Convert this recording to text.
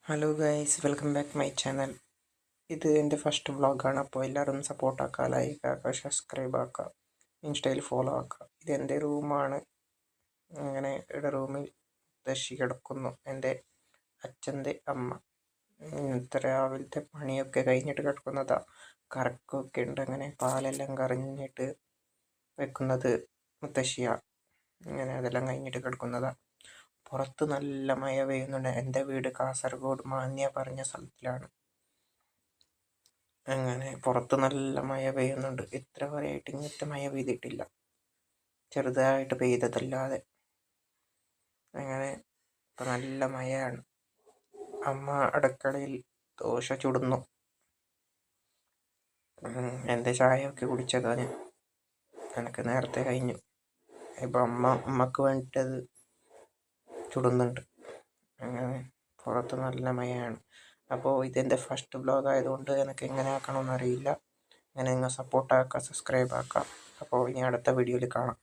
Hello guys, welcome back my channel. ഇത് എൻ്റെ first വ്ളോഗാണ്. അപ്പോൾ എല്ലാവരും സപ്പോർട്ടാക്കുക, ലൈക്ക് ആക്കുക, സബ്സ്ക്രൈബ് ആക്കുക, ഇൻസ്റ്റയിൽ ഫോളോ ആക്കുക. ഇതെൻ്റെ റൂമാണ്. അങ്ങനെ ഇവിടെ റൂമിൽ മുത്തശ്ശി കിടക്കുന്നു, എൻ്റെ അച്ഛൻ്റെ അമ്മ. ഇന്നത്തെ രാവിലത്തെ പണിയൊക്കെ കഴിഞ്ഞിട്ട് കിടക്കുന്നതാ. കറക്കൊക്കെ ഉണ്ട്, അങ്ങനെ പാലെല്ലാം കറങ്ങിയിട്ട് വെക്കുന്നത് മുത്തശ്ശിയാണ്. അങ്ങനെ അതെല്ലാം കഴിഞ്ഞിട്ട് കിടക്കുന്നതാ. പുറത്ത് നല്ല മഴ പെയ്യുന്നുണ്ട്. എൻ്റെ വീട് കാസർഗോഡ് മാന്യ പറഞ്ഞ സ്ഥലത്തിലാണ്. അങ്ങനെ പുറത്ത് നല്ല മഴ പെയ്യുന്നുണ്ട്. ഇത്ര വരെയായിട്ട് ഇങ്ങനത്തെ മഴ പെയ്തിട്ടില്ല, ചെറുതായിട്ട് പെയ്തതല്ലാതെ. അങ്ങനെ ഇപ്പം നല്ല മഴയാണ്. അമ്മ അടുക്കളയിൽ ദോശ ചുടുന്നു. എൻ്റെ ചായയൊക്കെ കുടിച്ചതാണ്, എനിക്ക് നേരത്തെ കഴിഞ്ഞു. ഇപ്പം അമ്മക്ക് വേണ്ടിയിട്ടത് ചുടുന്നുണ്ട്. അങ്ങനെ പുറത്ത് നല്ല മഴയാണ്. അപ്പോൾ ഇതെൻ്റെ ഫസ്റ്റ് വ്ളോഗ് ആയതുകൊണ്ട് എനിക്ക് എങ്ങനെ ആക്കണമെന്ന് അറിയില്ല. അങ്ങനെ നിങ്ങൾ സപ്പോർട്ടാക്കുക, സബ്സ്ക്രൈബ് ആക്കുക. അപ്പോൾ ഇനി അടുത്ത വീഡിയോയിൽ കാണാം.